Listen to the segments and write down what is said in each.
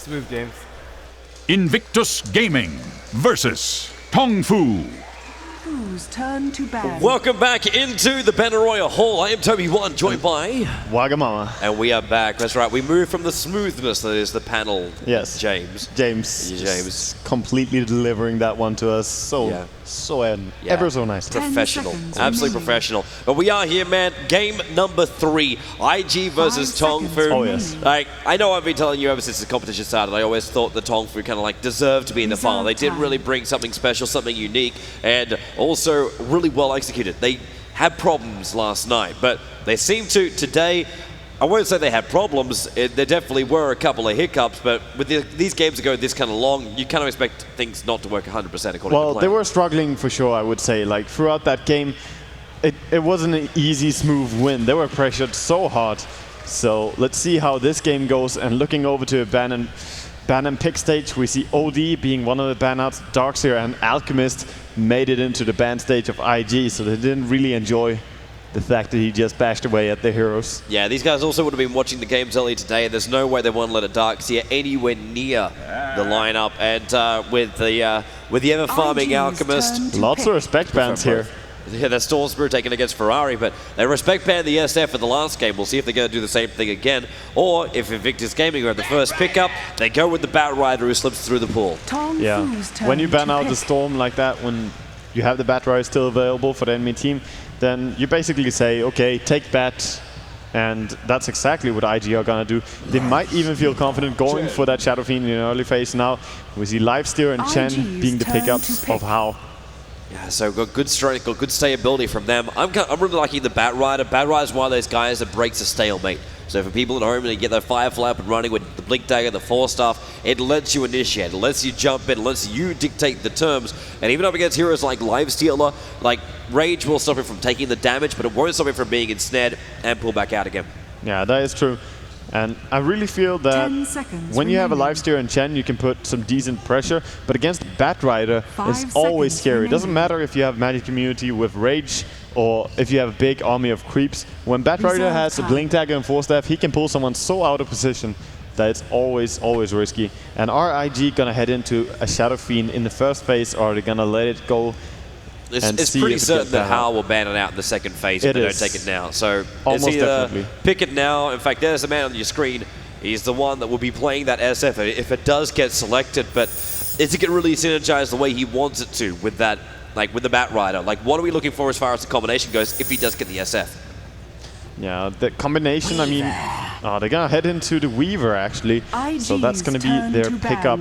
Smooth games. Invictus Gaming versus TongFu. Whose turn to ban? Welcome back into the Battle Royale Hall. I am Toby1, joined by Wagamama. And we are back. That's right. We moved from the smoothness that is the panel. Yes. James. James. Completely delivering that one to us. So ever so nice. Professional. Absolutely professional. But we are here, man. Game number 3. IG versus TongFu. Oh, yes. Like, I know I've been telling you ever since the competition started, I always thought the TongFu kind of like deserved to be in the final. They did really bring something special, something unique, and also really well executed. They had problems last night, but they seem to today. I won't say they had problems. There definitely were a couple of hiccups, but with these games that go this kind of long, you kind of expect things not to work 100% according to plan. Well, they were struggling for sure, I would say. Like, throughout that game, it wasn't an easy, smooth win. They were pressured so hard. So let's see how this game goes. And looking over to ban and pick stage, we see OD being one of the ban outs. Darkseer and Alchemist made it into the ban stage of IG, so they didn't really enjoy the fact that he just bashed away at the heroes. Yeah, these guys also would have been watching the games earlier today, and there's no way they want to let a Darkseer anywhere near the lineup. And with the ever farming Alchemist, lots of respect bans here. Yeah, that's Storm Spirit taken against Ferrari, but they respect ban the SF in the last game. We'll see if they're going to do the same thing again, or if Invictus Gaming are at the first pickup, they go with the Bat Rider who slips through the pool. Yeah, when you ban out the Storm like that, when you have the Bat Rider still available for the enemy team, then you basically say, okay, take Bat, and that's exactly what IG are going to do. They might even feel confident going for that Shadow Fiend in an early phase now. We see Lifesteer and Chen being the pickups of How. Yeah, so got good strength, got good stayability from them. I'm really liking the Bat Rider. Bat Rider is one of those guys that breaks a stalemate. So for people at home, they get their Firefly up and running with the Blink Dagger, the Force Staff, it lets you initiate, it lets you jump in, it lets you dictate the terms. And even up against heroes like Lifestealer, like Rage will stop it from taking the damage, but it won't stop it from being ensnared and pull back out again. Yeah, that is true. And I really feel that when you have a Lifesteer and Chen, you can put some decent pressure. But against Bat Rider, it's always scary. It doesn't matter if you have Magic Immunity with Rage or if you have a big army of creeps. When Bat Rider has a Blink Dagger and Force Staff, he can pull someone so out of position that it's always risky. And are IG going to head into a Shadow Fiend in the first phase, or are they going to let it go? It's pretty certain that Hal will ban it out in the second phase if they don't take it now. So almost it's either definitely pick it now. In fact, there's the man on your screen. He's the one that will be playing that SF if it does get selected. But is it going to really synergize the way he wants it to with that, like with the Bat Rider? Like, what are we looking for as far as the combination goes if he does get the SF? Yeah, the combination, I mean, they're going to head into the Weaver, actually. So that's going to be their pickup.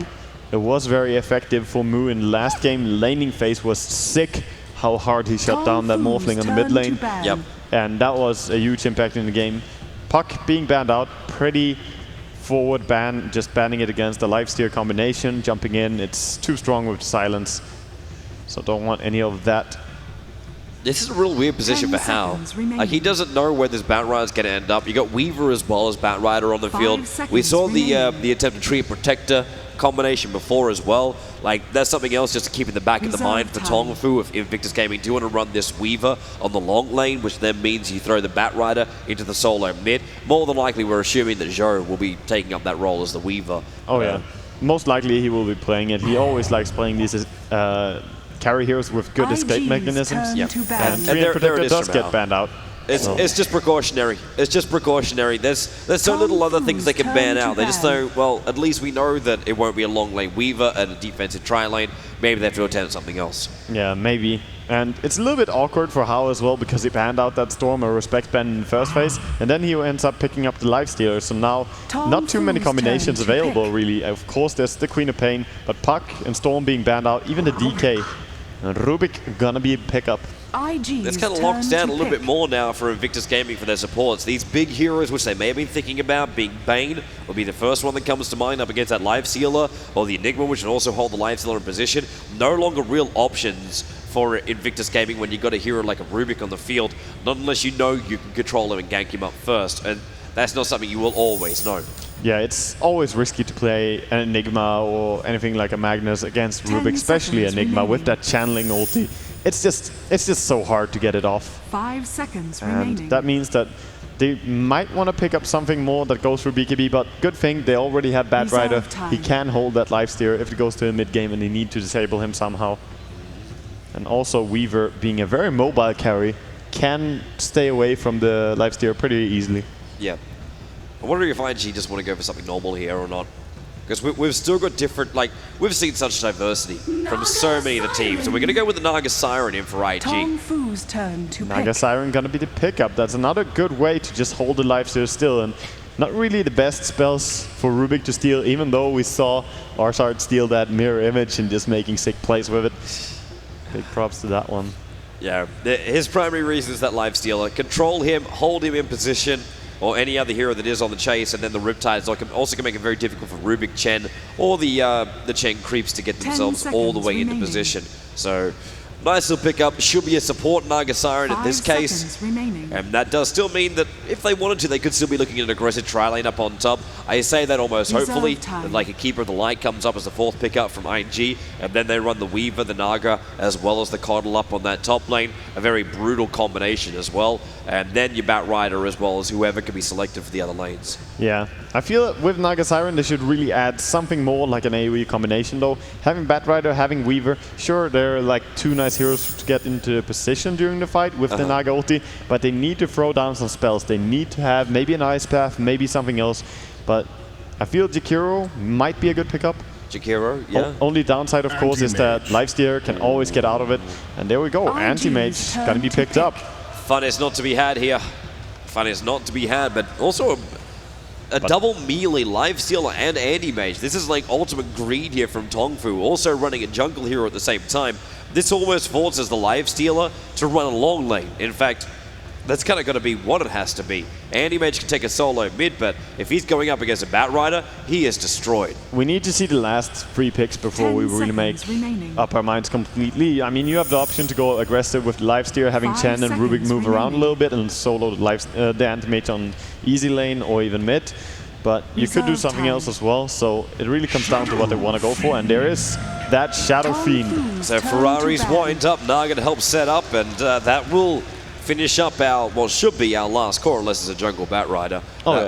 It was very effective for Mu in the last game. Laning phase was sick, how hard he shut down that Morphling on the mid lane. Yep. And that was a huge impact in the game. Puck being banned out, pretty forward ban, just banning it against the Lifesteer combination, jumping in. It's too strong with silence, so don't want any of that. This is a real weird position for Hal. Like, he doesn't know where this Bat Rider is going to end up. You got Weaver as well as Bat Rider on the field. We saw the attempt to treat Protector combination before as well. Like, that's something else just to keep in the back of the mind for TongFu if Invictus Gaming do want to run this Weaver on the long lane, which then means you throw the Bat Rider into the solo mid. More than likely, we're assuming that Zhou will be taking up that role as the Weaver. Oh yeah, most likely he will be playing it. He always likes playing these carry heroes with good escape mechanisms. Yep. And Protector does get banned out. It's just precautionary. It's just precautionary. There's so little other things they can ban out. They just know, well, at least we know that it won't be a long lane Weaver and a defensive tri-lane. Maybe they have to attempt something else. Yeah, maybe. And it's a little bit awkward for Hao as well, because he banned out that Storm or Respect ban in the first phase, and then he ends up picking up the Lifestealer. So now, not too many combinations available, really. Of course, there's the Queen of Pain, but Puck and Storm being banned out, even the DK. And Rubik gonna be a pickup. That's kind of locked down a little bit more now for Invictus Gaming for their supports. These big heroes, which they may have been thinking about, being Bane will be the first one that comes to mind up against that Lifestealer, or the Enigma, which can also hold the Lifestealer in position. No longer real options for Invictus Gaming when you've got a hero like a Rubik on the field, not unless you know you can control him and gank him up first. And that's not something you will always know. Yeah, it's always risky to play an Enigma or anything like a Magnus against Rubik, especially Enigma with that channeling ulti. It's just so hard to get it off. 5 seconds and remaining. That means that They might want to pick up something more that goes through BKB, but good thing they already have Batrider. He can hold that lifesteal if it goes to a mid game and they need to disable him somehow. And also Weaver, being a very mobile carry, can stay away from the lifesteal pretty easily. Yeah. I'm wondering if IG just want to go for something normal here or not. Because we've still got different, like, we've seen such diversity from so many of the teams. And we're going to go with the Naga Siren in for IG. TongFu's turn to Naga pick. Siren going to be the pickup. That's another good way to just hold the lifesteal still. And not really the best spells for Rubik to steal, even though we saw Arsart steal that mirror image and just making sick plays with it. Big props to that one. Yeah, his primary reason is that lifestealer. Control him, hold him in position, or any other hero that is on the chase, and then the Riptides also can make it very difficult for Rubik, Chen, or the Chen creeps to get themselves all the way into position. So, nice little pickup. Should be a support Naga Siren in this case. And that does still mean that if they wanted to, they could still be looking at an aggressive tri-lane up on top. I say that almost hopefully, that like a Keeper of the Light comes up as the fourth pickup from IG, and then they run the Weaver, the Naga, as well as the Coddle up on that top lane. A very brutal combination as well. And then your Batrider as well as whoever can be selected for the other lanes. Yeah, I feel that with Naga Siren they should really add something more like an AoE combination though. Having Batrider, having Weaver, sure they're like two nice heroes to get into position during the fight with the Naga ulti, but they need to throw down some spells. They need to have maybe an Ice Path, maybe something else, but I feel Jakiro might be a good pickup. Jakiro, yeah. Only downside of course is that Lifesteal can always get out of it, and there we go, Anti-Mage gonna be picked up. Fun is not to be had here. Fun is not to be had, but also a double melee lifestealer and anti-mage. This is like ultimate greed here from TongFu, also running a jungle hero at the same time. This almost forces the lifestealer to run a long lane. In fact, that's kind of got to be what it has to be. Anti-mage can take a solo mid, but if he's going up against a Batrider, he is destroyed. We need to see the last 3 picks before we really make up our minds completely. I mean, you have the option to go aggressive with lifesteal, having Chen and Rubik move around a little bit and solo the anti-mage on easy lane or even mid. But you could do something else as well, so it really comes down to what they want to go for, and there is that Shadow Fiend. So Ferrari's wind up, Naga to help set up, and that will finish up our, well, should be our last core, unless it's a jungle Batrider.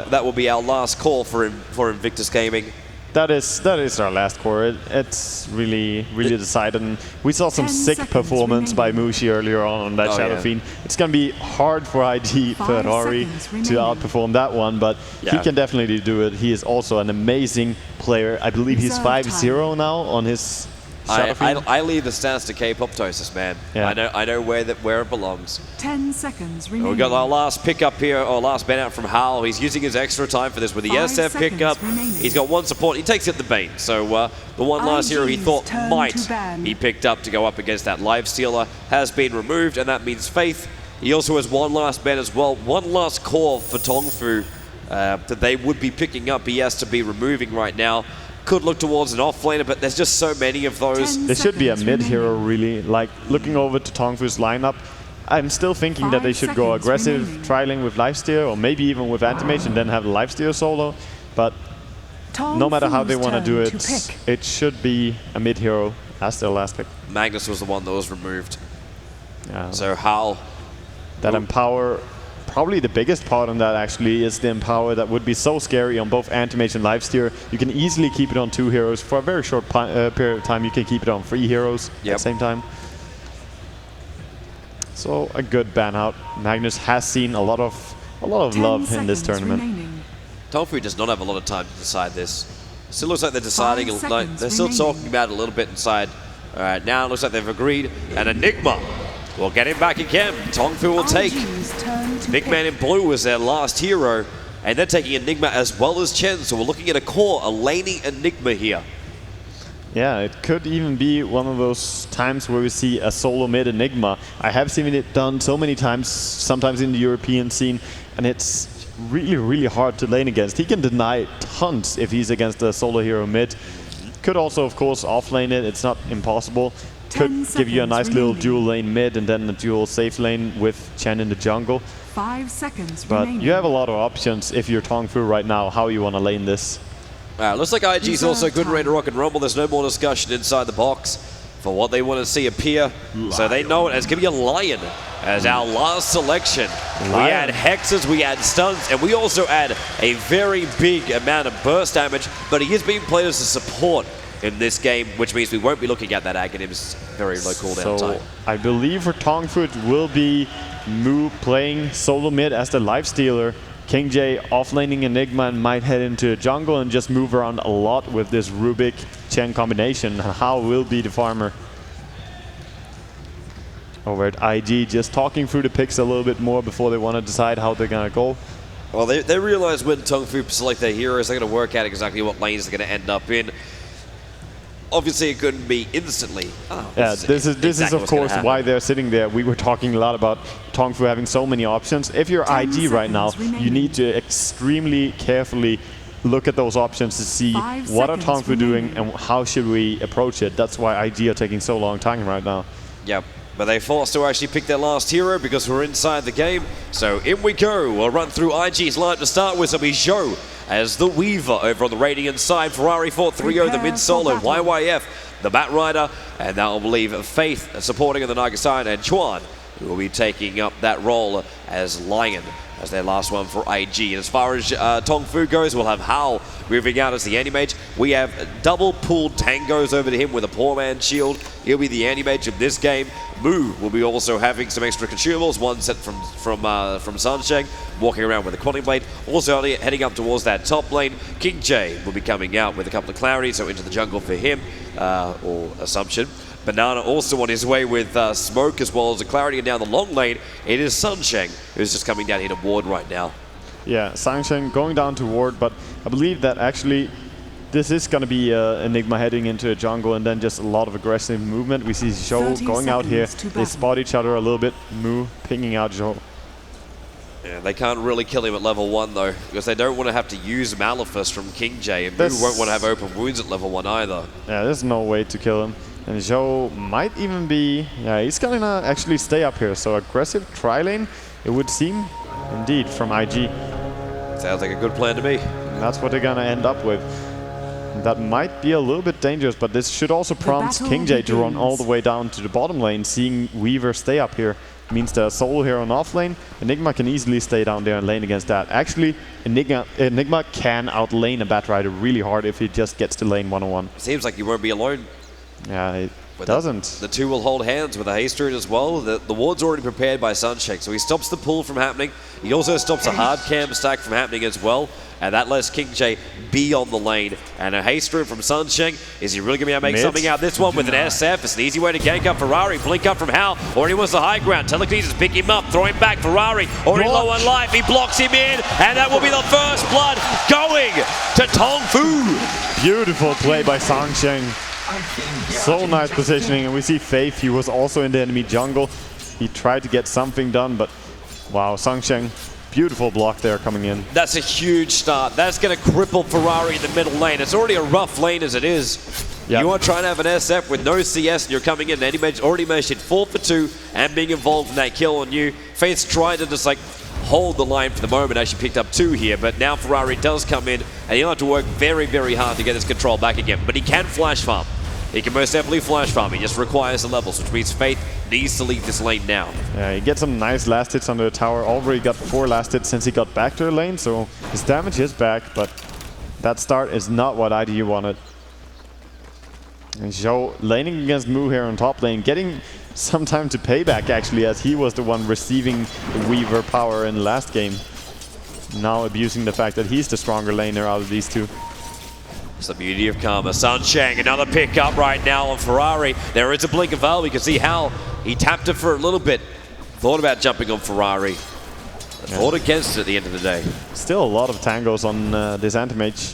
That will be our last call for Invictus Gaming. That is our last core. It's really decided. And we saw some sick performance by Mushi earlier on that Shadow Fiend. It's going to be hard for IG Ferrari to outperform that one, but he can definitely do it. He is also an amazing player. I believe he's 5-0 now on his Shadow Fiend. I leave the stats to K-Poptosis, man. Yeah. I know where it belongs. 10 seconds remaining. We got our last pickup here, or last ban out from Hal. He's using his extra time for this with the SF pickup. He's got one support. He takes it the Bane. So the one last hero he thought might be picked up to go up against that Lifestealer has been removed, and that means Faith. He also has one last ban as well. One last core for TongFu that they would be picking up. He has to be removing right now. Could look towards an offlaner, but there's just so many of those. There should be a mid hero, really. Like, looking over to TongFu's lineup, I'm still thinking that they should go aggressive, trialing with lifesteal, or maybe even with anti-mage, and then have the lifesteal solo. But no matter how they want to do it, it should be a mid hero as their last pick. Magnus was the one that was removed. So Hal. That Empower, probably the biggest part on that actually is the Empower that would be so scary on both Anti-Mage and Lifesteal. You can easily keep it on 2 heroes. For a very short period of time, you can keep it on 3 heroes at the same time. So a good ban out. Magnus has seen a lot of love in this tournament. TongFu does not have a lot of time to decide this. Still looks like they're deciding, like they're still talking about it a little bit inside. All right, now it looks like they've agreed, and Enigma will get him back again. TongFu will take Big Man in Blue as their last hero, and they're taking Enigma as well as Chen, so we're looking at a core, a laning Enigma here. Yeah, it could even be one of those times where we see a solo mid Enigma. I have seen it done so many times, sometimes in the European scene, and it's really hard to lane against. He can deny tons if he's against a solo hero mid. Could also, of course, offlane it. It's not impossible. Could give you a nice little dual lane mid and then a dual safe lane with Chen in the jungle. 5 seconds but remaining. You have a lot of options if you're TongFu right now, how you want to lane this. Looks like IG's also good ready to rock and rumble. There's no more discussion inside the box for what they want to see appear. So they know it as going to be a Lion as our last selection. We add hexes, we add stuns, and we also add a very big amount of burst damage, but he is being played as a support in this game, which means we won't be looking at that Aghanim's very low cooldown time. I believe for TongFu it will be Mu playing solo mid as the lifestealer. King J offlaning Enigma and might head into jungle and just move around a lot with this Rubik Chen combination. How will be the farmer? Over at IG, just talking through the picks a little bit more before they want to decide how they're going to go. Well, they realize when TongFu select their heroes, they're going to work out exactly what lanes they're going to end up in. Obviously, it couldn't be instantly. This is of course why they're sitting there. We were talking a lot about TongFu having so many options. If you're IG right now, you need to extremely carefully look at those options to see what are TongFu doing and how should we approach it. That's why IG are taking so long time right now. Yep. But they forced to actually pick their last hero because we're inside the game. So in we go. We'll run through IG's line to start with. It'll be Zhou as the Weaver over on the Radiant side. Ferrari 4-3-0, the mid-solo. YYF, the Batrider. And that will leave Faith supporting on the Naga side. And Chuan, who will be taking up that role as Lion, as their last one for IG. And as far as TongFu goes, we'll have Hao moving out as the anti-mage. We have double pulled tangos over to him with a poor man's shield. He'll be the anti-mage of this game. Mu will be also having some extra consumables, one set from Sansheng, walking around with a Quelling Blade. Also heading up towards that top lane. King J will be coming out with a couple of Clarity, so into the jungle for him, or Assumption. Banana also on his way with Smoke as well as a Clarity, and down the long lane, it is Sansheng who's just coming down here to ward right now. Yeah, Sansheng going down to ward, but I believe that actually this is going to be Enigma heading into a jungle and then just a lot of aggressive movement. We see Zhou going out here. They spot each other a little bit. Mu pinging out Zhou. Yeah, they can't really kill him at level 1 though, because they don't want to have to use Malefice from King J, and Mu won't want to have open wounds at level 1 either. Yeah, there's no way to kill him. And Zhou might even be... Yeah, he's going to actually stay up here. So aggressive tri-lane, it would seem, indeed, from IG. Sounds like a good plan to me. And that's what they're going to end up with. That might be a little bit dangerous, but this should also prompt King J to run all the way down to the bottom lane. Seeing Weaver stay up here means the solo here on off lane. Enigma can easily stay down there and lane against that. Actually, Enigma can outlane a Batrider really hard if he just gets to lane one-on-one. Seems like you won't be alone. Yeah, it doesn't. The two will hold hands with a haste rune as well. The ward's already prepared by Sansheng, so he stops the pull from happening. He also stops a hard cam stack from happening as well, and that lets King J be on the lane. And a haste rune from Sansheng. Is he really going to be able to make something out of this one with an SF? It's an easy way to gank up Ferrari. Blink up from Hal. Already wants the high ground. Telekinesis pick him up, throw him back. Ferrari already low on life. He blocks him in, and that will be the first blood going to TongFu. Beautiful play by Sansheng. So nice positioning, and we see Faith. He was also in the enemy jungle. He tried to get something done, but wow, Sansheng, beautiful block there coming in. That's a huge start. That's going to cripple Ferrari in the middle lane. It's already a rough lane as it is. Yep. You are trying to have an SF with no CS, and you're coming in. Anymage's already managed to hit 4 for 2 and being involved in that kill on you. Faith's trying to just like hold the line for the moment. Actually picked up 2 here, but now Ferrari does come in, and he'll have to work very, very hard to get his control back again. But he can flash farm. He can most definitely flash farm. He just requires the levels, which means Faith needs to leave this lane now. Yeah, he gets some nice last hits under the tower. Already got 4 last hits since he got back to the lane, so his damage is back, but that start is not what ID wanted. And Zhou laning against Mu here on top lane, getting some time to pay back actually, as he was the one receiving the Weaver power in the last game. Now abusing the fact that he's the stronger laner out of these two. It's the beauty of Karma. Sansheng, another pick up right now on Ferrari. There is a blink of Val. We can see how he tapped it for a little bit. Thought about jumping on Ferrari. Thought against it at the end of the day. Still a lot of tangos on this anti-mage.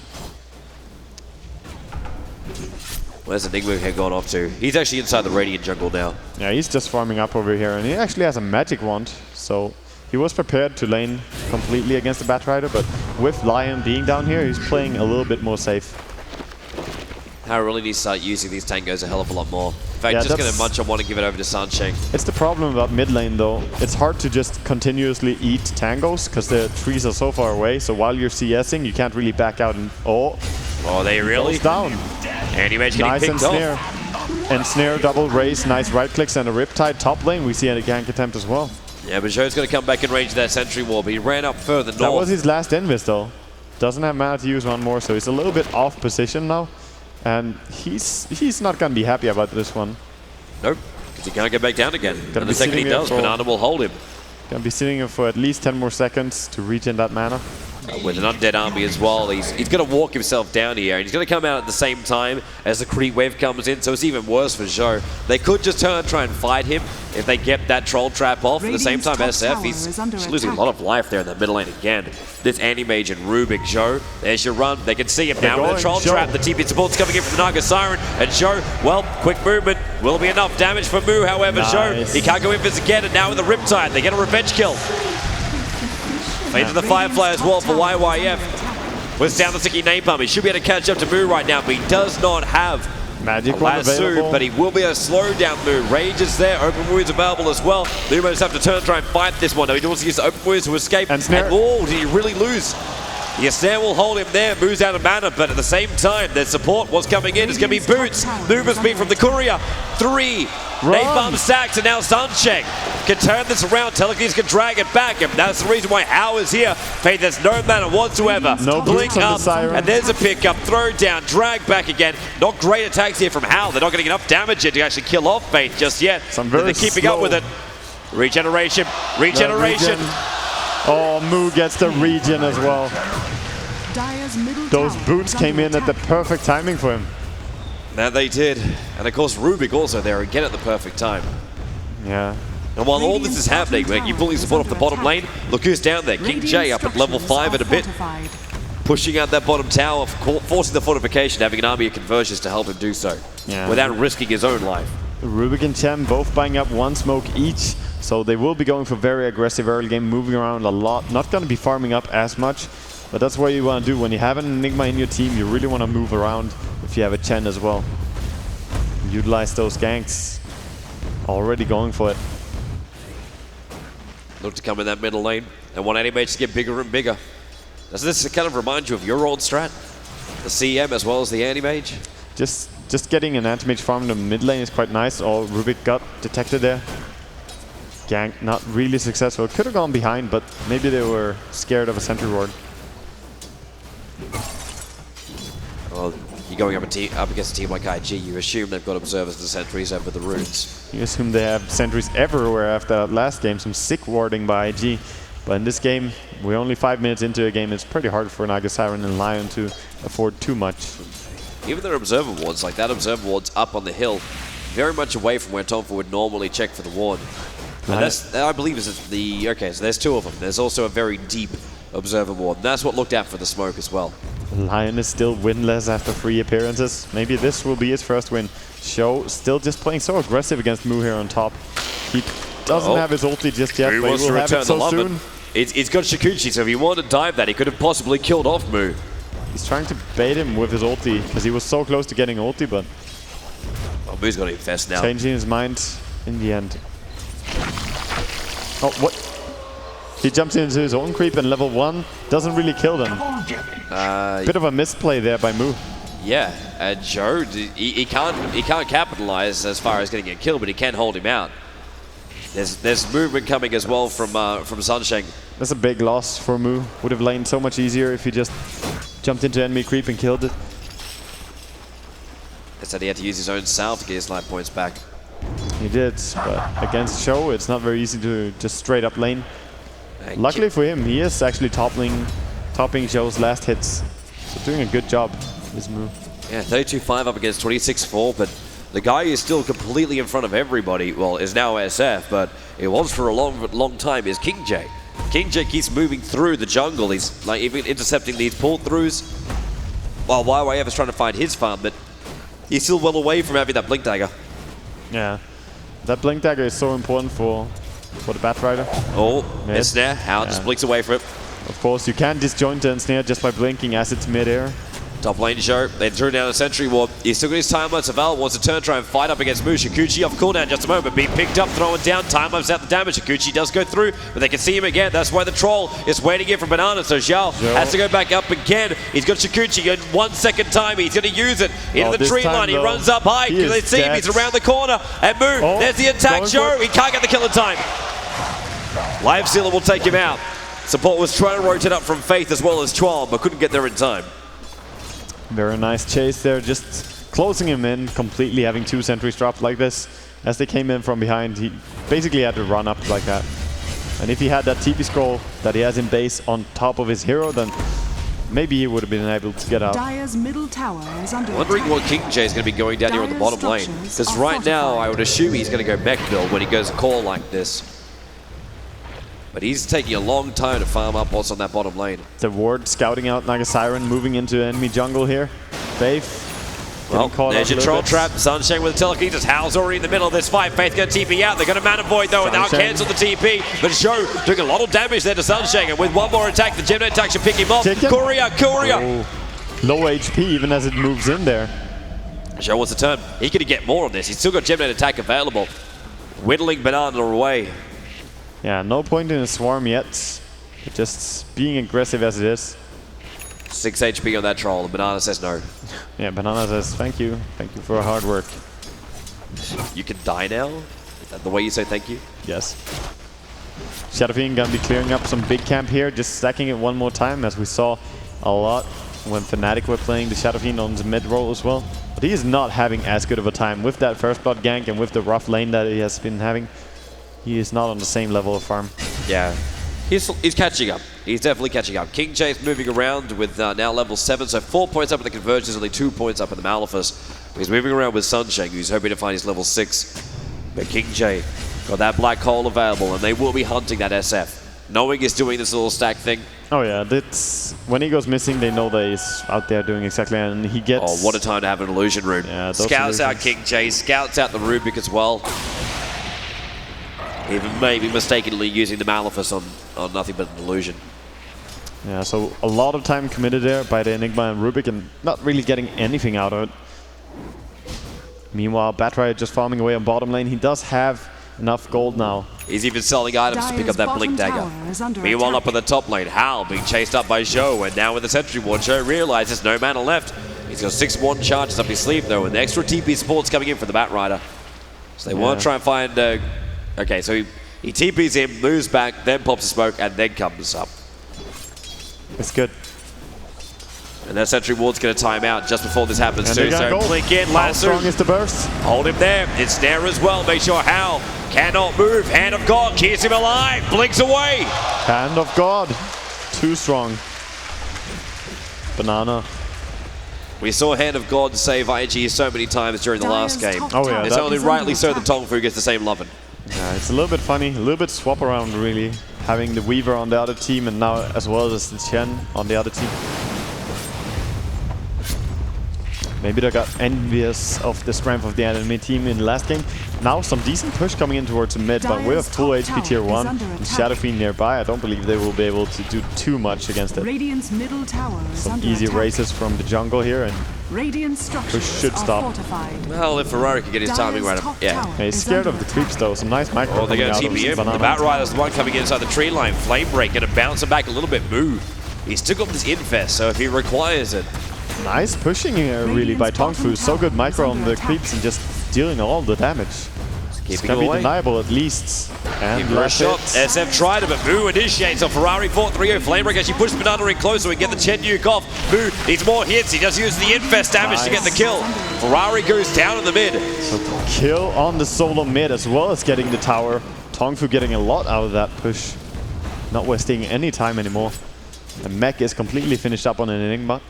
Where's Enigma gone off to? He's actually inside the Radiant jungle now. Yeah, he's just farming up over here, and he actually has a magic wand, so he was prepared to lane completely against the Batrider, but with Lion being down here, he's playing a little bit more safe. I really need to start using these tangos a hell of a lot more. In fact, just going to munch on one and give it over to Sansheng. It's the problem about mid lane though. It's hard to just continuously eat tangos because the trees are so far away, so while you're CSing, you can't really back out and... Oh, they really? Down. Anti-mage getting nice, picked and off. And snare, double raise, nice right clicks and a riptide top lane. We see a gank attempt as well. Yeah, but Zhou's going to come back in range of that sentry wall, but he ran up further north. That was his last invis though. Doesn't have mana to use one more, so he's a little bit off position now. And he's not going to be happy about this one. Nope, because he can't get back down again. And the second he does, Banana will hold him. Gonna be sitting here for at least 10 more seconds to regen that mana. With an undead army as well, he's going to walk himself down here, and he's going to come out at the same time as the creep wave comes in, so it's even worse for Zhou. They could just try and fight him if they get that troll trap off. At the same time, SF, he's losing a lot of life there in the middle lane again. This Anti-Mage and Rubik, Zhou, there's your run. They can see him now with the troll trap. The TP support's coming in from the Naga Siren, and Zhou, well, quick movement will be enough damage for Mu. However, Zhou, he can't go in for this again, and now with the Riptide, they get a revenge kill. Into the Firefly as well for YYF. Was down the sticky napalm. He should be able to catch up to Mu right now, but he does not have Magic one available. But he will be able to slow down Mu. Rage is there. Open wounds available as well. Lumo just have to turn and try and fight this one. No, he wants to use the open wounds to escape. And snare. Oh, did he really lose? The snare will hold him there. Mu's out of mana, but at the same time, their support was coming in. It's going to be Boots. Nuva's beat from the courier. 3. Napalm stacks, and now Sunshine can turn this around. Telekinesis can drag it back, and that's the reason why Hao is here. Faith has no mana whatsoever. No blink up, the and there's a pickup. Throw down, drag back again. Not great attacks here from Hao. They're not getting enough damage here to actually kill off Faith just yet. They're keeping up with it. Regeneration. Oh, Mu gets the regen as well. Those boots came in at the perfect timing for him. That they did. And of course Rubik also there again at the perfect time. Yeah. And while all this is happening, you pulling support off the bottom lane, look who's down there. King J up at level 5 and a bit. Pushing out that bottom tower, forcing the fortification, having an army of conversions to help him do so. Yeah. Without risking his own life. Rubik and Chem both buying up 1 smoke each. So they will be going for very aggressive early game, moving around a lot. Not going to be farming up as much. But that's what you want to do. When you have an Enigma in your team, you really want to move around if you have a Chen as well. Utilize those ganks. Already going for it. Look to come in that middle lane. And want Anti-Mage to get bigger and bigger. Does this kind of remind you of your old strat? The CM as well as the Anti-Mage? Just getting an Anti-Mage farm in the mid lane is quite nice. Oh, Rubik got detected there. Gank not really successful. Could have gone behind, but maybe they were scared of a sentry ward. Well, you're going up against a team like IG, you assume they've got observers and sentries over the runes. You assume they have sentries everywhere after that last game, some sick warding by IG. But in this game, we're only 5 minutes into a game. It's pretty hard for Naga Siren and Lion to afford too much. Even their observer wards, like that observer ward's up on the hill, very much away from where TongFu would normally check for the ward. And that's, I believe, is the... Okay, so there's 2 of them. There's also a very deep observer ward. And that's what looked at for the smoke as well. Lion is still winless after 3 appearances. Maybe this will be his first win. Show still just playing so aggressive against Mu here on top. He doesn't have his ulti just yet, but he will have it so soon. It's got Shikuchi, so if he wanted to dive that, he could have possibly killed off Mu. He's trying to bait him with his ulti, because he was so close to getting ulti, but... Oh, Mu's got to infest now. Changing his mind in the end. Oh, what? He jumps into his own creep in level 1. Doesn't really kill them. Bit of a misplay there by Mu. Yeah, and Zhou, he can't capitalize as far as getting a kill, but he can hold him out. There's movement coming as well from Sunshine. That's a big loss for Mu. Would have lain so much easier if he just jumped into enemy creep and killed it. Instead he had to use his own salve to get his life points back. He did, but against Show, it's not very easy to just straight up lane. Luckily for him, he is actually topping Show's last hits. So doing a good job, this move. Yeah, 32-5 up against 26-4, but the guy is still completely in front of everybody. Well, is now SF, but it was for a long time, is King J. King J keeps moving through the jungle. He's like even intercepting these pull-throughs, while YYF is trying to find his farm, but he's still well away from having that Blink Dagger. Yeah, that Blink Dagger is so important for the Batrider. Oh, Snare. Hao just blinks away from it. Of course, you can disjoint the Ensnare just by blinking as it's mid-air. Top lane show. They drew down a sentry ward. He's still got his time-lapse available. Wants to turn, try and fight up against Mu. Shikuchi off cooldown just a moment. Being picked up, thrown down. Time-lapse out the damage. Shikuchi does go through, but they can see him again. That's why the troll is waiting in for Banana. So Zhao has to go back up again. He's got Shikuchi in 1 second time. He's going to use it into the tree line. He runs up high. Can they see him? He's around the corner. And Mu, there's the attack. Zhao, he can't get the kill in time. Lifestealer will take him out. Support was trying to rotate up from Faith as well as Chuan, but couldn't get there in time. Very nice chase there, just closing him in, completely having 2 sentries dropped like this. As they came in from behind, he basically had to run up like that. And if he had that TP scroll that he has in base on top of his hero, then maybe he would have been able to get out. Dire's middle tower is under Wondering attack. what King J is going to be going down here on the bottom lane. Because right now, I would assume he's going to go mech build when he goes a call like this. But he's taking a long time to farm up what's on that bottom lane. The ward scouting out like a siren, moving into enemy jungle here. Faith. Well, there's your troll trap. Sunshine with the telekinesis. How's already in the middle of this fight. Faith going to TP out. They're going to mana void though, and now cancel the TP. But Zhou doing a lot of damage there to Sunshine. And with one more attack, the Gemini attack should pick him off. Courier! Oh. Low HP even as it moves in there. Zhou wants to turn. He's going to get more on this. He's still got Gemini attack available. Whittling Banana away. Yeah, no point in a swarm yet. Just being aggressive as it is. 6 HP on that troll. The Banana says no. Yeah, Banana says thank you for your hard work. You can die now? Is that the way you say thank you? Yes. Shadow Fiend gonna be clearing up some big camp here, just stacking it one more time, as we saw a lot when Fnatic were playing the Shadow Fiend on the mid role as well. But he is not having as good of a time with that first blood gank and with the rough lane that he has been having. He is not on the same level of farm. Yeah. He's catching up. He's definitely catching up. King J is moving around with now level 7, so 4 points up in the Convergence, only 2 points up in the Maleficus. He's moving around with Sunshine, who's hoping to find his level 6. But King J got that black hole available, and they will be hunting that SF. Knowing he's doing this little stack thing. Oh yeah, that's when he goes missing, they know that he's out there doing exactly, and he gets... Oh, what a time to have an illusion rune. Yeah, scouts out King J, scouts out the Rubik as well. Even maybe mistakenly using the Maleficus on nothing but an illusion. Yeah, so a lot of time committed there by the Enigma and Rubik, and not really getting anything out of it. Meanwhile, Batrider just farming away on bottom lane. He does have enough gold now. He's even selling items to pick up that Blink Dagger. Meanwhile, up on the top lane, Hal being chased up by Zhou, and now with the Sentry Ward, Zhou realizes no mana left. He's got 6-1 charges up his sleeve though, and the extra TP support's coming in for the Batrider. So they want to try and find... okay, so he TPs in, moves back, then pops a smoke, and then comes up. It's good. And that Sentry Ward's going to time out just before this happens too. So Blink in, How strong Lasso. is the burst? Hold him there. It's Snare as well. Make sure Hal cannot move. Hand of God keeps him alive. Blinks away. Hand of God. Too strong. Banana. We saw Hand of God save IG so many times during the last game. Oh yeah, It's only rightly so that TongFu gets the same loving. Yeah, it's a little bit funny, a little bit swap around really. Having the Weaver on the other team and now as well as the Chen on the other team. Maybe they got envious of the strength of the enemy team in the last game. Now some decent push coming in towards the mid, but with full HP tier 1 and Shadow Fiend nearby, I don't believe they will be able to do too much against it. Radiant's middle tower is Some under easy attack. races from the jungle here, and Radiant structures push should are stop. fortified. Well, if Ferrari can get his timing right up. Yeah. He's scared of the creeps though, some nice macro Oh, they're coming going to out of TP in. The Banana. Batrider's the one coming inside the tree line. Flame Break going to bounce him back a little bit. Move. He's still got this infest, so if he requires it. Nice pushing here really by TongFu. So good micro on the creeps and just dealing all the damage. It's Keeping gonna be away. deniable at least. And Give her a last shot. hit. SF tried it, but Moo initiates. So Ferrari fought 3-0 Flame Break as she pushes Banana in close so we can get the Chen nuke off. Moo needs more hits. He does use the infest damage to get the kill. Ferrari goes down in the mid. So kill on the solo mid as well as getting the tower. TongFu getting a lot out of that push. Not wasting any time anymore. And Mech is completely finished up on an Enigma.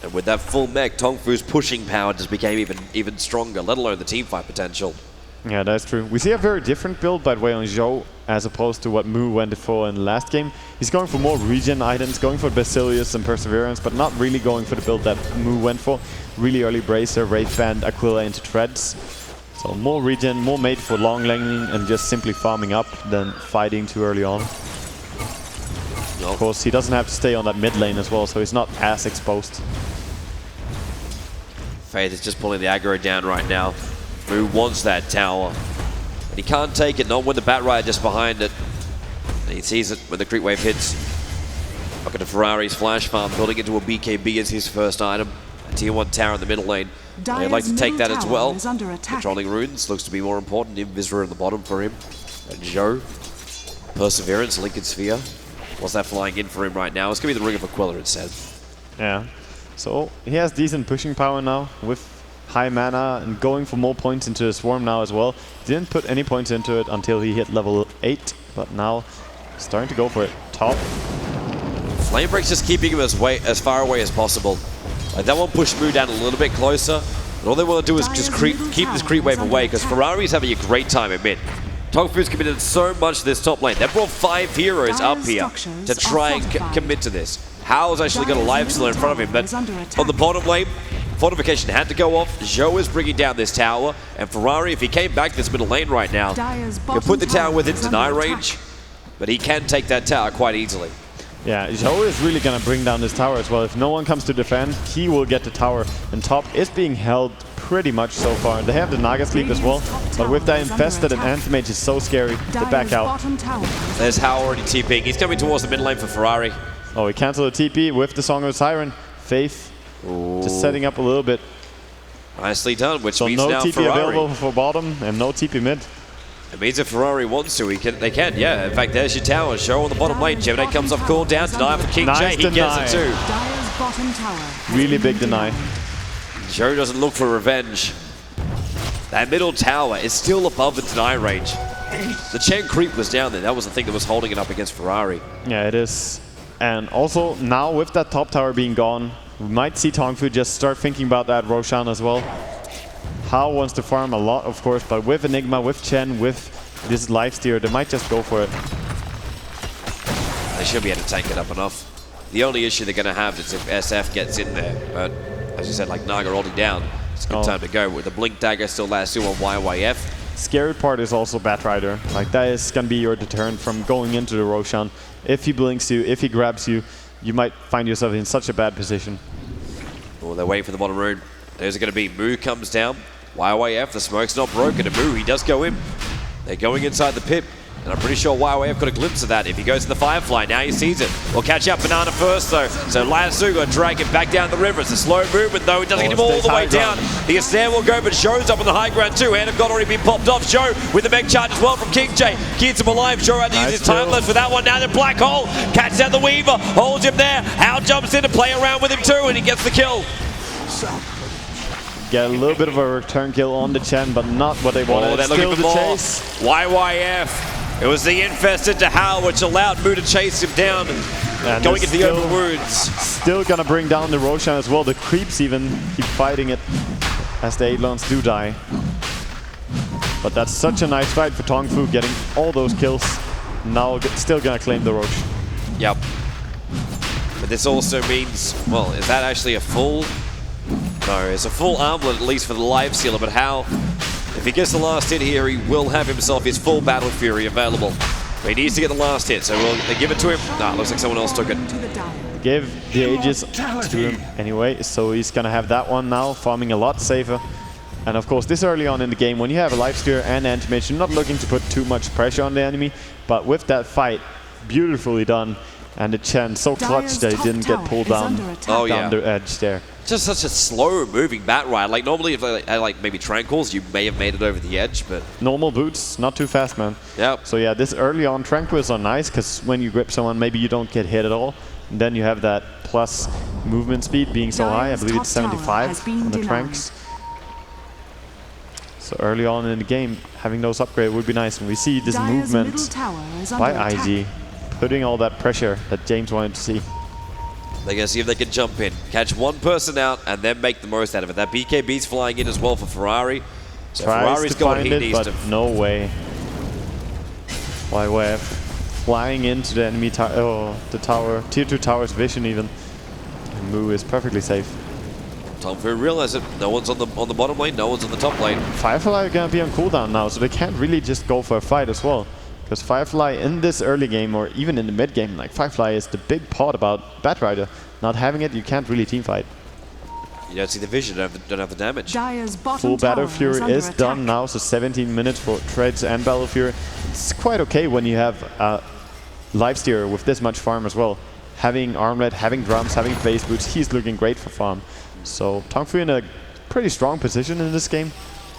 And with that full mech, TongFu's pushing power just became even stronger, let alone the teamfight potential. Yeah, that's true. We see a very different build, by the way, on Zhou, as opposed to what Moo went for in the last game. He's going for more regen items, going for Basilius and Perseverance, but not really going for the build that Moo went for. Really early Bracer, Wraith Band, Aquila into Treads. So more regen, more made for long laning and just simply farming up than fighting too early on. Of course, he doesn't have to stay on that mid lane as well, so he's not as exposed. Faith is just pulling the aggro down right now. Moo wants that tower. And he can't take it, not when the Batrider just behind it. And he sees it when the creep wave hits. Look at the Ferrari's flash farm, building into a BKB as his first item. Tier 1 tower in the middle lane. I'd like to take that as well. Controlling runes looks to be more important. Invisor in the bottom for him. And Joe. Perseverance, Lincoln Sphere. What's that flying in for him right now? It's going to be the Ring of Aquila instead. Yeah. So he has decent pushing power now with high mana and going for more points into the Swarm now as well. Didn't put any points into it until he hit level 8, but now starting to go for it. Top. Flamebreak's just keeping him as far away as possible. Like that one pushed Moo down a little bit closer. And all they want to do is just keep this creep wave away because Ferrari's having a great time at mid. TongFu's committed so much to this top lane. They brought 5 heroes up here to try and commit to this. Hao's actually got a lifesteal in front of him, but on the bottom lane, fortification had to go off. Zhou is bringing down this tower, and Ferrari, if he came back this middle lane right now, he'll put the tower within deny range, but he can take that tower quite easily. Yeah, Zhou is really going to bring down this tower as well. If no one comes to defend, he will get the tower. And top is being held pretty much so far. They have the Naga Sleep as well, but with that infested and Anti-Mage is so scary to back out. There's Hao already TPing. He's coming towards the mid lane for Ferrari. Oh, he canceled the TP with the Song of the Siren. Faith just setting up a little bit. Nicely done, which so means no now TP Ferrari. available for bottom and no TP mid. It means if Ferrari wants to, they can, yeah. In fact, there's your tower. Show on the bottom lane. Gemini comes off cooldown. Deny for King Nice J. He gets it too. Really big deny. Joe doesn't look for revenge. That middle tower is still above the deny range. The Chen creep was down there. That was the thing that was holding it up against Ferrari. Yeah, it is. And also, now with that top tower being gone, we might see TongFu just start thinking about that Roshan as well. Hao wants to farm a lot, of course, but with Enigma, with Chen, with this lifesteal, they might just go for it. They should be able to tank it up enough. The only issue they're going to have is if SF gets in there. But as you said, like Naga holding down, it's a good time to go. With the Blink Dagger still lasts 2 on YYF. Scary part is also Batrider. Like that is going to be your deterrent from going into the Roshan. If he blinks you, if he grabs you, you might find yourself in such a bad position. Oh, they're waiting for the bottom rune. There's going to be Moo comes down. YYF, the smoke's not broken. And Moo, he does go in. They're going inside the pit. And I'm pretty sure YYF got a glimpse of that. If he goes to the Firefly, now he sees it. We'll catch up Banana first, though. So Lasso got to drag him back down the river. It's a slow movement, though. It doesn't get him all the way down. The Astair will go, but Zhou's up on the high ground, too. Hand of God already been popped off. Zhou with the mech charge as well from King J. Keeps him alive. Zhou had to use his timeless for that one. Now the Black Hole. Catches out the Weaver. Holds him there. Hao jumps in to play around with him, too, and he gets the kill. Get a little bit of a return kill on the Chen, but not what they wanted. Oh, they're still looking for the more. chase. YYF. It was the infested to Hao, which allowed Moo to chase him down, and going into the open wounds. Still gonna bring down the Roshan as well. The creeps even keep fighting it as the Eidolons do die. But that's such a nice fight for TongFu, getting all those kills. Now still gonna claim the Rosh. Yep. But this also means, well, is that actually a full? No, it's a full armlet, at least for the life sealer, but Hao, if he gets the last hit here, he will have himself his full Battle Fury available. But he needs to get the last hit, so will they give it to him? Nah, looks like someone else took it. Give the Aegis to him anyway, so he's gonna have that one now, farming a lot safer. And of course, this early on in the game, when you have a lifesteal and Anti-Mage, you're not looking to put too much pressure on the enemy, but with that fight, beautifully done. And the Chen so clutch that he didn't get pulled down, down the edge there. Just such a slow moving bat ride. Like normally if they had like maybe Tranquils, you may have made it over the edge, but... Normal boots, not too fast, man. Yep. So yeah, this early on Tranquils are nice, because when you grip someone, maybe you don't get hit at all. And then you have that plus movement speed being so high. I believe it's 75 on the Tranks. So early on in the game, having those upgrades would be nice. And we see this movement by IG, putting all that pressure that James wanted to see. They're going to see if they can jump in, catch one person out, and then make the most out of it. That BKB's flying in as well for Ferrari. So Ferrari's got what he needs to... no way. YYF flying into the enemy the tower, tier 2 tower's vision even. And Moo is perfectly safe. TongFu realize it. No one's on the bottom lane, no one's on the top lane. Firefly are going to be on cooldown now, so they can't really just go for a fight as well. Because Firefly in this early game, or even in the mid game, like Firefly is the big part about Batrider. Not having it, you can't really team fight. You don't see the vision, don't have the damage. Full Battle Fury is done now, so 17 minutes for Treads and Battle Fury. It's quite okay when you have a lifesteal with this much farm as well. Having armlet, having drums, having phase boots, he's looking great for farm. So TongFu in a pretty strong position in this game,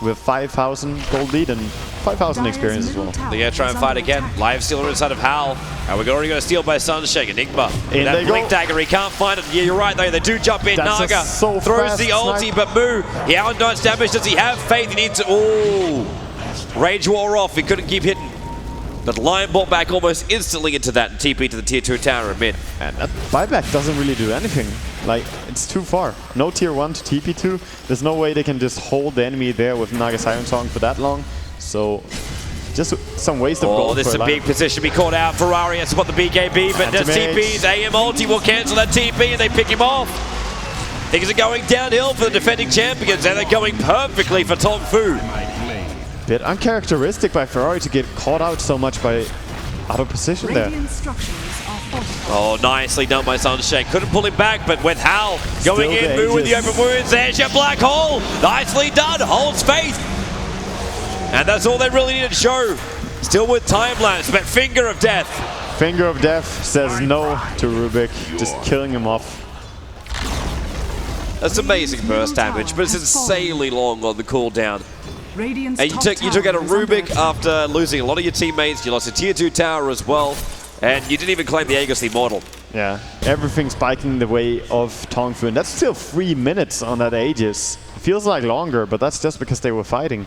with 5,000 gold lead and 5,000 experience as well. They're going to try and fight again. Live stealer inside of Hal. And we're already going to steal by Sunshake. Enigma. In that they blink go. dagger, he can't find it. Yeah, you're right though. They do jump in. That's Naga so throws fast the ulti, snipe. but Moo, he outdoes damage. Does he have faith? He needs to. Ooh. Rage wore off. He couldn't keep hitting. But Lion bought back almost instantly into that and TP to the tier 2 tower in mid. And that buyback doesn't really do anything. Like, it's too far. No tier 1 to TP to. There's no way they can just hold the enemy there with Naga Siren Song for that long. So, just some waste of gold. Oh, this is a big position to be caught out. Ferrari has to spot the BKB, but does TP's AM ulti will cancel that TP and they pick him off. Things are going downhill for the defending champions and they're going perfectly for TongFu. Bit uncharacteristic by Ferrari to get caught out so much by out of position there. Oh, nicely done by Sunshake. Couldn't pull him back, but with Hal going Still in, Moo with the open wounds. There's your black hole. Nicely done. Holds faith. And that's all they really need to show. Still with time lapse, but Finger of Death. Finger of Death says no to Rubik, just killing him off. That's amazing burst damage, but it's insanely long on the cooldown. And you took out a Rubik after losing a lot of your teammates. You lost a tier 2 tower as well. And you didn't even claim the Aegis Immortal. Yeah, everything spiking the way of TongFu. And that's still 3 minutes on that Aegis. It feels like longer, but that's just because they were fighting.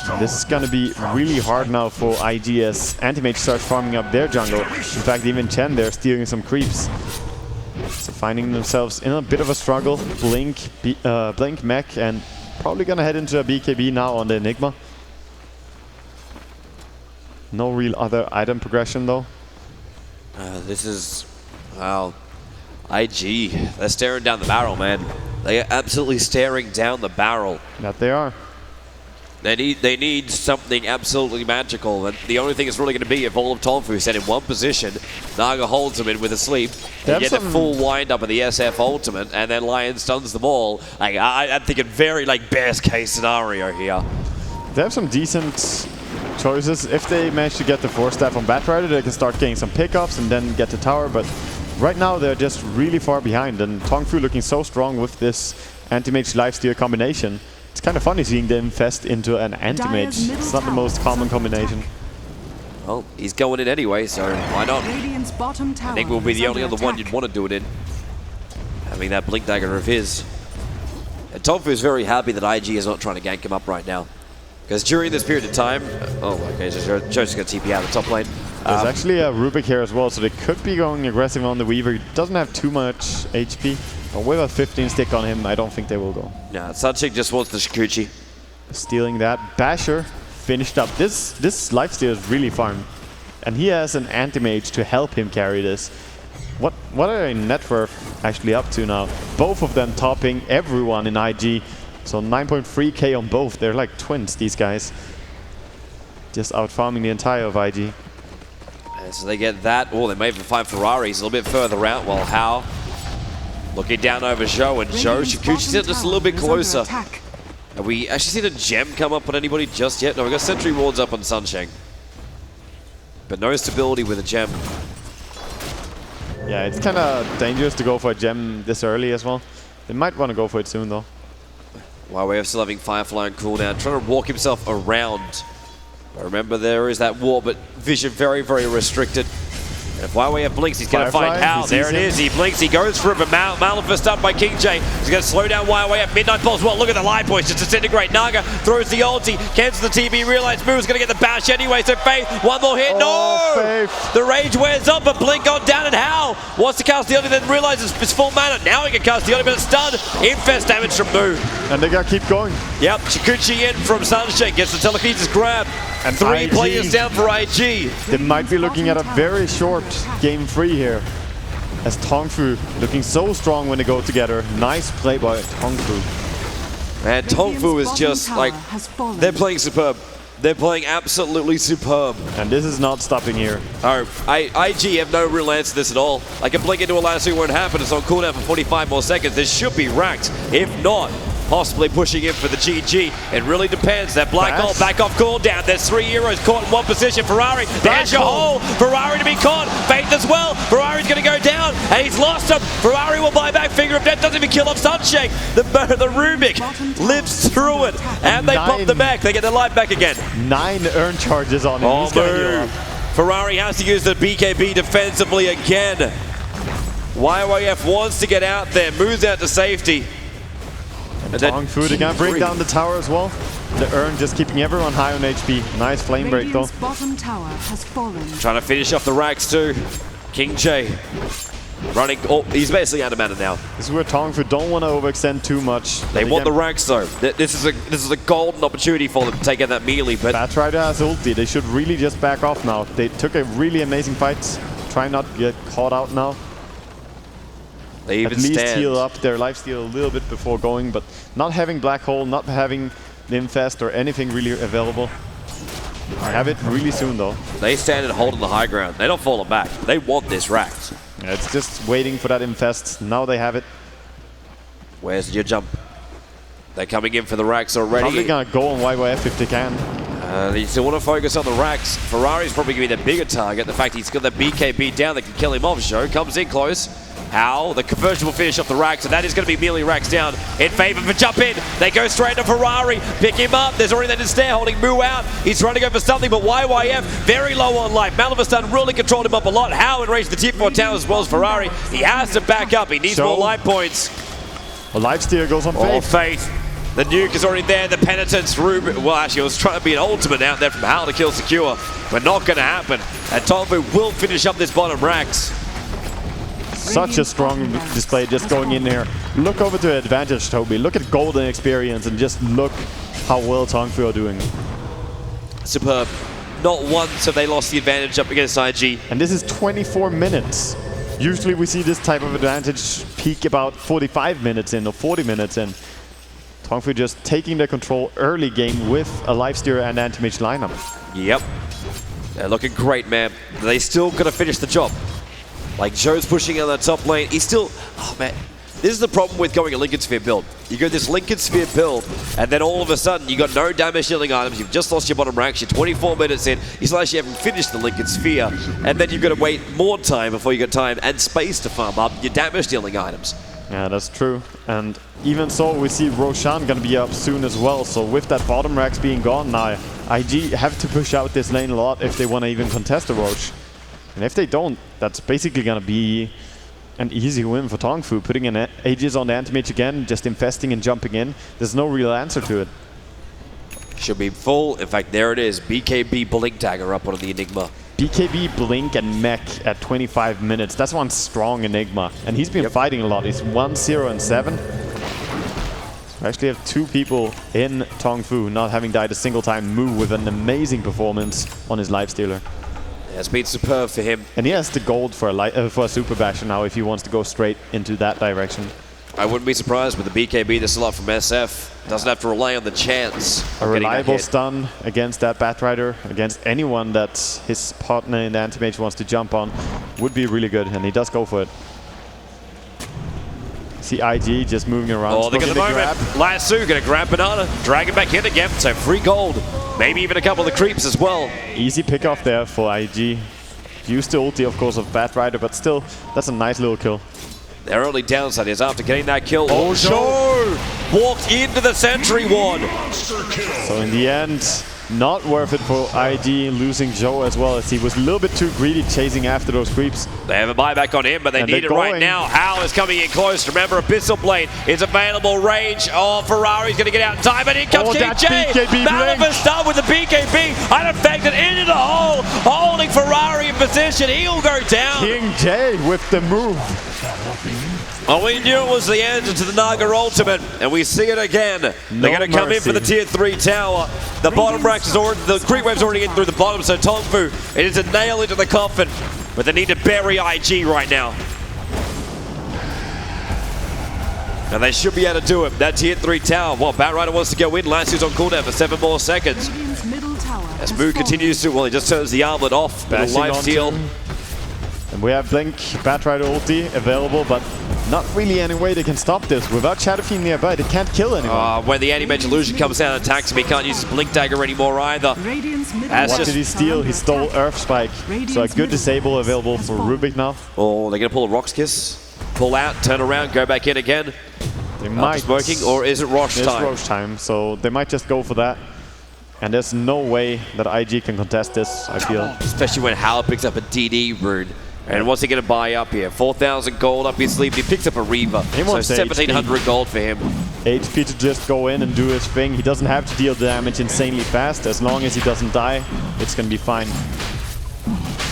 And this is going to be really hard now for IG as Anti-Mage starts farming up their jungle. In fact, even Chen there stealing some creeps. So finding themselves in a bit of a struggle. Blink, Mech, and probably gonna head into a BKB now on the Enigma. No real other item progression though. This is, wow, IG, they're staring down the barrel, man. They are absolutely staring down the barrel. That they are. They need something absolutely magical, and the only thing it's really going to be if all of TongFu is set in one position, Naga holds him in with a sleep, and get the full wind up of the SF ultimate, and then Lion stuns them all. Like, I'm thinking very like best case scenario here. They have some decent choices. If they manage to get the 4-staff on Batrider, they can start getting some pickups and then get the tower, but right now they're just really far behind, and TongFu looking so strong with this Anti-Mage lifesteal combination. It's kind of funny seeing them infest into an Anti-Mage. It's not the most common combination. Well, he's going in anyway, so why not? I think we'll be the only other one you'd want to do it in. Having that Blink Dagger of his. And TongFu is very happy that IG is not trying to gank him up right now. Because during this period of time... Oh, okay, so Joe's going to TP out of the top lane. There's actually a Rubik here as well, so they could be going aggressive on the Weaver. He doesn't have too much HP. But with a 15 stick on him, I don't think they will go. Yeah, Sunshake just wants the Shikuchi. Stealing that. Basher finished up. This lifesteal is really fun. And he has an Anti-Mage to help him carry this. What are net worth actually up to now? Both of them topping everyone in IG. So 9.3k on both. They're like twins, these guys. Just out-farming the entire of IG. And so they get that. Oh, they may even find Ferraris a little bit further out. While Hao looking down over Zhou, and Zhou, Shikuchi's just a little bit closer. Have we actually seen a gem come up on anybody just yet? No, we've got Sentry Wards up on Sunshine. But no stability with a gem. Yeah, it's kind of dangerous to go for a gem this early as well. They might want to go for it soon though. YWF still having Firefly on cooldown, trying to walk himself around. But remember, there is that wall, but vision very, very restricted. And if YWF blinks, he's going to find Hal. There it is. He blinks. He goes for it, but Malifest up by King J. He's going to slow down YWF. Midnight Pulse. Well, look at the light boys just disintegrate. Naga throws the ulti, cancels the TB. Realize Moo's going to get the bash anyway. So Faith, one more hit. No! Faith. The rage wears up, but Blink gone down, and Hal wants to cast the ulti, then realizes it's full mana. Now he can cast the ulti, but it's stunned. Infest damage from Moo. And they got to keep going. Yep, Shikuchi in from Sunshake. Gets the telekinesis grab. And 3 IG, players down for IG. They might be looking at a very short game 3 here. As TongFu looking so strong when they go together. Nice play by TongFu. And TongFu is just like, they're playing superb. They're playing absolutely superb. And this is not stopping here. Oh, IG have no real answer to this at all. Like a blink into a last two won't happen. It's on cooldown for 45 more seconds. This should be racked. If not, possibly pushing in for the GG. It really depends. That black hole back off cooldown. There's 3 heroes caught in one position. Ferrari, there's your hole. Ferrari to be caught. Faith as well. Ferrari's going to go down, and he's lost him. Ferrari will buy back. Finger of Death doesn't even kill off Sunshake. The Rubik lives through it, and they pop the back. They get their life back again. 9 urn charges on him. Oh, move. Ferrari has to use the BKB defensively again. YYF wants to get out there, moves out to safety. And TongFu, they're gonna bring down the tower as well. The urn just keeping everyone high on HP. Nice flame break though. Bottom tower has fallen. Trying to finish off the racks too. King J running. Oh, he's basically out of mana now. This is where TongFu don't want to overextend too much. They want the racks though. This is a golden opportunity for them to take out that melee. But Batrider has ulti. They should really just back off now. They took a really amazing fight. Try not to get caught out now. They even at least stand. heal up their lifesteal a little bit before going, but not having Black Hole, not having Infest or anything really available. Have it really soon though. They stand and hold on the high ground. They don't fall back. They want this racked. Yeah, it's just waiting for that Infest. Now they have it. Where's your jump? They're coming in for the racks already. Probably gonna go on YYF if they can. They still want to focus on the racks. Ferrari's probably going to be the bigger target. The fact he's got the BKB down that can kill him off. Zhou comes in close. How? The conversion will finish off the racks, and that is going to be melee racks down in favor of a jump in. They go straight to Ferrari, pick him up. There's already that snare holding Mu out. He's trying to go for something, but YYF very low on life. Malivustan really controlled him up a lot. How enraged the tier 4 tower as well as Ferrari. He has to back up. He needs more life points. A lifesteal goes on Faith. Oh, Faith. The nuke is already there. The penitence Ruben. Well, actually, it was trying to be an ultimate out there from Hal to kill Secure, but not going to happen. And TongFu will finish up this bottom racks. Such a strong display just going in here. Look over to advantage, Toby. Look at golden experience and just look how well TongFu are doing. Superb. Not once have they lost the advantage up against IG. And this is 24 minutes. Usually we see this type of advantage peak about 45 minutes in or 40 minutes in. TongFu just taking the control early game with a lifesteal and anti-mage lineup. Yep. They're looking great, man. They still got to finish the job. Like, Zhou's pushing on that top lane. He's still... Oh, man. This is the problem with going a Lincoln Sphere build. You go this Lincoln Sphere build, and then all of a sudden, you got no damage dealing items. You've just lost your bottom racks. You're 24 minutes in. You still actually haven't finished the Lincoln Sphere. And then you've got to wait more time before you get time and space to farm up your damage dealing items. Yeah, that's true. And even so, we see Roshan gonna be up soon as well. So with that bottom racks being gone now, IG have to push out this lane a lot if they want to even contest the Roach. And if they don't, that's basically gonna be an easy win for TongFu. Putting in Aegis on the anti-mage again, just infesting and jumping in. There's no real answer to it. Should be full. In fact, there it is. BKB Blink Dagger up on the Enigma. BKB, Blink, and Mech at 25 minutes. That's one strong Enigma. And he's been fighting a lot. He's 1-0 and 7. We actually have 2 people in TongFu not having died a single time. Mu with an amazing performance on his lifestealer. Yeah, it's been superb for him. And he has the gold for a Super Basher now if he wants to go straight into that direction. I wouldn't be surprised with the BKB this a lot from SF. Doesn't have to rely on the chance. A reliable stun against that Batrider, against anyone that his partner in the anti-mage wants to jump on, would be really good, and he does go for it. See IG just moving around. Oh, they got the moment. Lasso gonna grab Banana, drag it back in again, so free gold. Maybe even a couple of the creeps as well. Easy pick off there for IG. Used the ulti, of course, of Batrider, but still, that's a nice little kill. Their only downside is after getting that kill, Oh, Zhou walked into the Sentry Ward. So in the end, not worth it for IG losing Zhou as well, as he was a little bit too greedy chasing after those creeps. They have a buyback on him, but they need it right now. Hal is coming in close. Remember, Abyssal Blade is available range. Oh, Ferrari's going to get out in time, and in comes King J. Malivustan with the BKB, unaffected into the hole, holding Ferrari in position. He'll go down. King J with the move. Oh, we knew it was the answer to the Naga ultimate, and we see it again. They're going to come in for the tier 3 tower. The bottom racks is already, the creep wave's already in through the bottom, so TongFu, it is a nail into the coffin, but they need to bury IG right now. And they should be able to do it. That tier 3 tower, well, Batrider wants to go in. Lasso's on cooldown for 7 more seconds. As Mu continues to, well, he just turns the armlet off. Bit of life steal. And we have Blink, Batrider ulti available, but not really any way they can stop this. Without Shadow Fiend nearby, they can't kill anyone. When the anti-mage illusion comes down and attacks him, he can't use his Blink Dagger anymore either. What did he steal? He stole Earth Spike. So a good disable available for Rubik now. Oh, they're going to pull a Rock's Kiss. Pull out, turn around, go back in again. They might smoking, or is it Rosh time? It's Rosh time, so they might just go for that. And there's no way that IG can contest this, I feel. Especially when Hal picks up a DD rune. And what's he going to buy up here? 4,000 gold up his sleeve. He picks up a Reaver. So 1,700 gold for him. HP to just go in and do his thing. He doesn't have to deal damage insanely fast. As long as he doesn't die, it's going to be fine.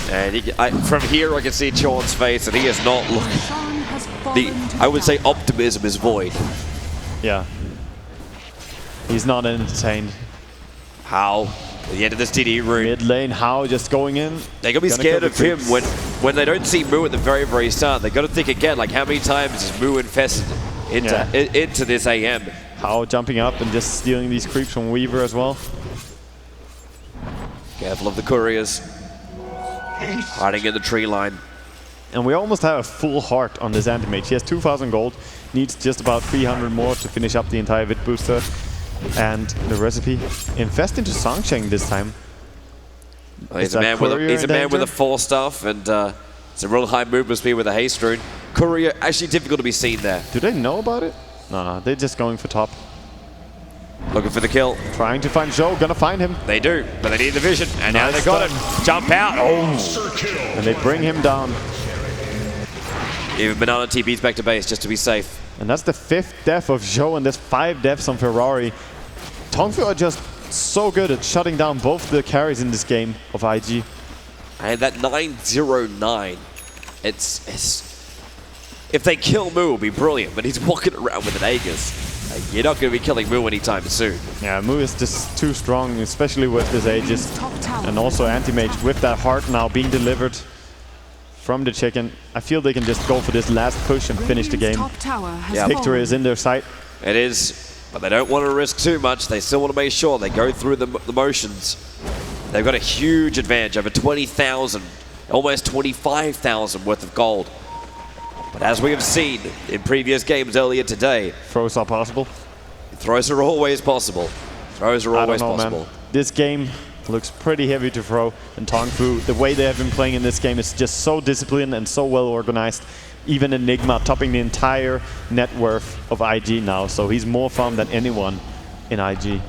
And from here, I can see Sean's face, and he is not looking. I would say optimism is void. Yeah. He's not entertained. How? At the end of this DD rune. Mid lane, How just going in. They're going to be scared of him when they don't see Mu at the very, very start. They've got to think again, like how many times is Mu infested into this AM? How jumping up and just stealing these creeps from Weaver as well. Careful of the couriers. Hiding in the tree line. And we almost have a full heart on this anti-mage. He has 2,000 gold, needs just about 300 more to finish up the entire Vit booster. And the recipe, infest into Songcheng this time. Well, he's a man with a 4-staff, and it's a real high movement speed with a haste rune. Courier actually difficult to be seen there. Do they know about it? No, they're just going for top. Looking for the kill. Trying to find Zhou, gonna find him. They do, but they need the vision, and now they got it. Jump out. Oh! And they bring him down. Even Banana TP's back to base just to be safe. And that's the 5th death of Zhou, and there's 5 deaths on Ferrari. TongFu are just so good at shutting down both the carries in this game of IG. And that 909, it's if they kill Mu, it'll be brilliant, but he's walking around with an Aegis. You're not going to be killing Mu anytime soon. Yeah, Mu is just too strong, especially with this Aegis. And also anti-mage with that heart now being delivered from the chicken. I feel they can just go for this last push and finish the game. Victory is in their sight. It is, but they don't want to risk too much. They still want to make sure they go through the motions. They've got a huge advantage, over 20,000, almost 25,000 worth of gold. But as we have seen in previous games earlier today, throws are possible. Throws are always possible. Throws are always possible. Man. This game looks pretty heavy to throw, and TongFu, the way they have been playing in this game is just so disciplined and so well organized. Even Enigma topping the entire net worth of IG now, so he's more farmed than anyone in IG.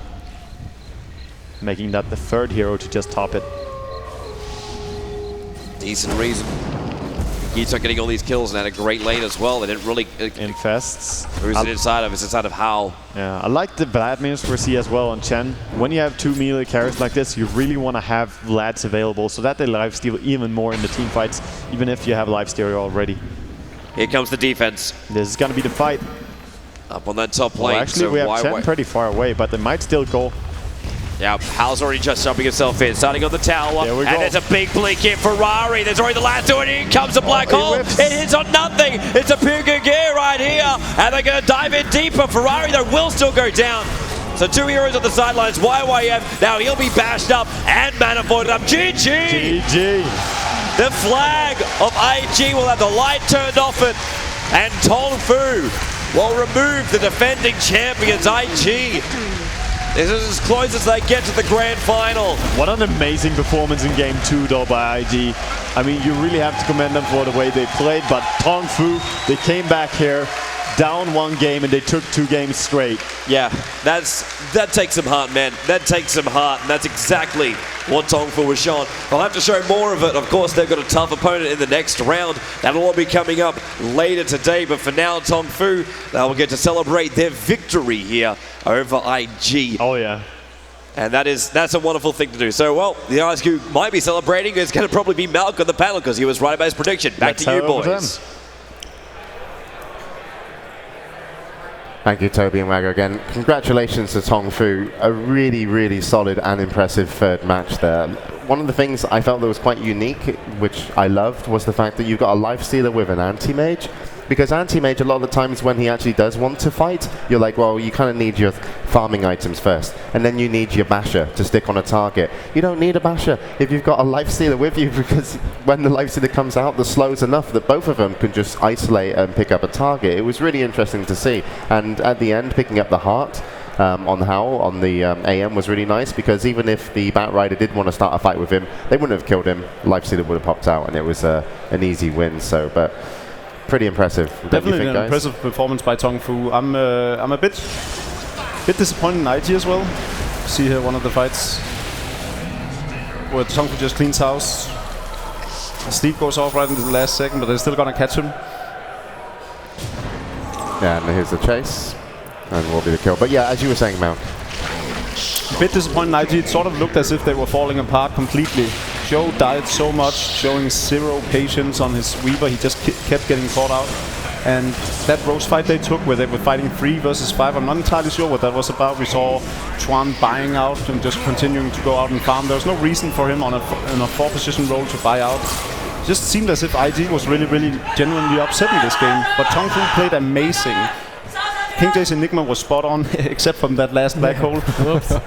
Making that the 3rd hero to just top it. Decent reason. Keeps on getting all these kills and had a great lane as well. They didn't really infests. Who's it inside of? It's inside of Hal. Yeah, I like the Vladimirs we see as well on Chen. When you have 2 melee carries like this, you really want to have Vlads available so that they lifesteal even more in the team fights, even if you have lifesteal already. Here comes the defense. This is going to be the fight. Up on that top lane. Well, actually, we have Chen pretty far away, but they might still go. Yeah, Hal's already just jumping himself in, starting on the tower. And there's a big blink in Ferrari. There's already the last two, and in comes a black hole. It hits on nothing. It's a pure gear right here. And they're going to dive in deeper. Ferrari, though, will still go down. So 2 heroes on the sidelines. YYM, now he'll be bashed up and manifolded up. GG! GG! The flag of IG will have the light turned off it. And TongFu will remove the defending champions, IG. This is as close as they get to the grand final. What an amazing performance in Game 2 though by IG. I mean, you really have to commend them for the way they played, but TongFu, they came back here, down 1 game, and they took 2 games straight. Yeah, that takes some heart, man. That takes some heart, and that's exactly what TongFu was shown. I'll have to show more of it. Of course, they've got a tough opponent in the next round. That'll all be coming up later today, but for now, TongFu, they'll get to celebrate their victory here over IG. Oh, yeah. And that's a wonderful thing to do. So, well, the guys who might be celebrating is going to probably be Malk on the panel because he was right about his prediction. Back to you, boys. Thank you, Toby and Wagger again. Congratulations to TongFu. A really, really solid and impressive 3rd match there. One of the things I felt that was quite unique, which I loved, was the fact that you've got a lifestealer with an anti-mage, because anti-mage, a lot of the times when he actually does want to fight, you're like, well, you kind of need your farming items first, and then you need your basher to stick on a target. You don't need a basher if you've got a lifestealer with you, because when the lifestealer comes out, the slow's enough that both of them can just isolate and pick up a target. It was really interesting to see, and at the end, picking up the heart on Howl on the AM was really nice, because even if the Bat Rider did want to start a fight with him, they wouldn't have killed him. Lifestealer would have popped out, and it was an easy win. So, but pretty impressive. Definitely an impressive performance by TongFu. I'm a bit disappointed in IG as well. See here one of the fights where TongFu just cleans house. Sleep goes off right in the last second, but they're still gonna catch him. Yeah, and here's the chase. And will be the kill. But yeah, as you were saying, Mount. A bit disappointing IG. It sort of looked as if they were falling apart completely. Joe died so much, showing zero patience on his Weaver. He just kept getting caught out. And that Rose fight they took, where they were fighting 3 versus 5, I'm not entirely sure what that was about. We saw Chuan buying out and just continuing to go out and farm. There was no reason for him on a 4-position role to buy out. It just seemed as if IG was really, really genuinely upset in this game. But TongFu played amazing. King J's Enigma was spot on, except from that last black hole.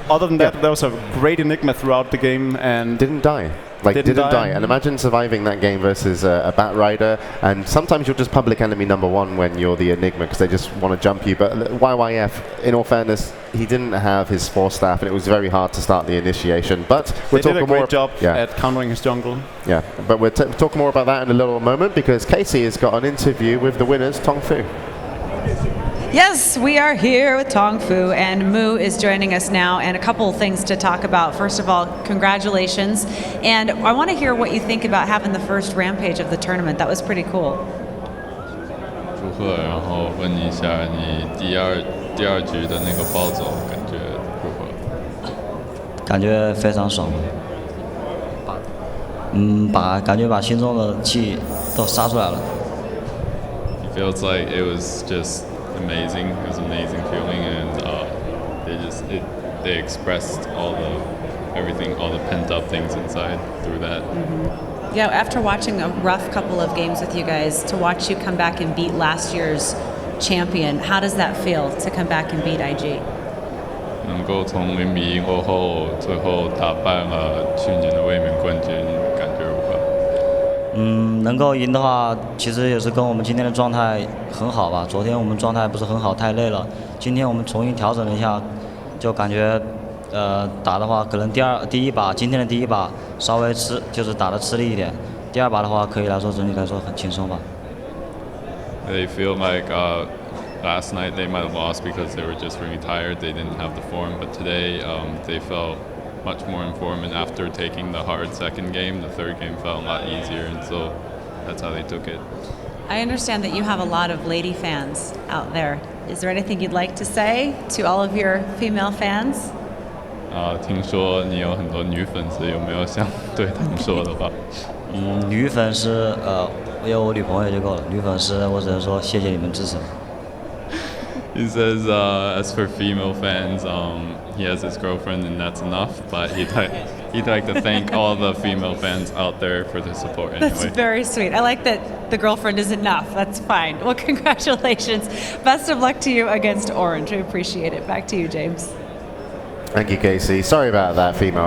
Other than that, there was a great Enigma throughout the game, and didn't die. Like, didn't die. And imagine surviving that game versus a Bat Rider, and sometimes you're just public enemy #1 when you're the Enigma, because they just want to jump you. But YYF, in all fairness, he didn't have his 4 staff, and it was very hard to start the initiation. But we're talking did a more great job at countering his jungle. Yeah, but we'll talk more about that in a little moment, because Casey has got an interview with the winners, TongFu. Yes, we are here with TongFu, and Moo is joining us now, and a couple of things to talk about. First of all, congratulations, and I want to hear what you think about having the first rampage of the tournament. That was pretty cool. 祝贺，然后问一下你第二局的那个暴走感觉如何？感觉非常爽，感觉把心中的气都撒出来了。It feels like it was just amazing. It was an amazing feeling, and they expressed everything, all the pent up things inside through that. Yeah, after watching a rough couple of games with you guys, to watch you come back and beat last year's champion, how does that feel to come back and beat IG? 能够从0比1过后，最后打败了去年的卫冕冠军，感觉如何？能够赢的话，其实也是跟我们今天的状态很好吧。昨天我们状态不是很好，太累了。今天我们重新调整了一下，就感觉打的话，可能第一把今天的第一把稍微就是打的吃力一点。第二把的话，可以来说整体来说很轻松吧。They feel like last night they might have lost because they were just really tired. They didn't have the form, but today they felt much more informed, and after taking the hard second game, the third game felt a lot easier, and so that's how they took it. I understand that you have a lot of lady fans out there. Is there anything you'd like to say to all of your female fans? 听说你有很多女粉丝，有没有想对他们说的话？女粉丝我有我女朋友就够了。女粉丝我只能说谢谢你们支持。He says, as for female fans, he has his girlfriend and that's enough, but he'd like to thank all the female fans out there for the support anyway. That's very sweet. I like that the girlfriend is enough. That's fine. Well, congratulations. Best of luck to you against Orange. I appreciate it. Back to you, James. Thank you, Casey. Sorry about that, female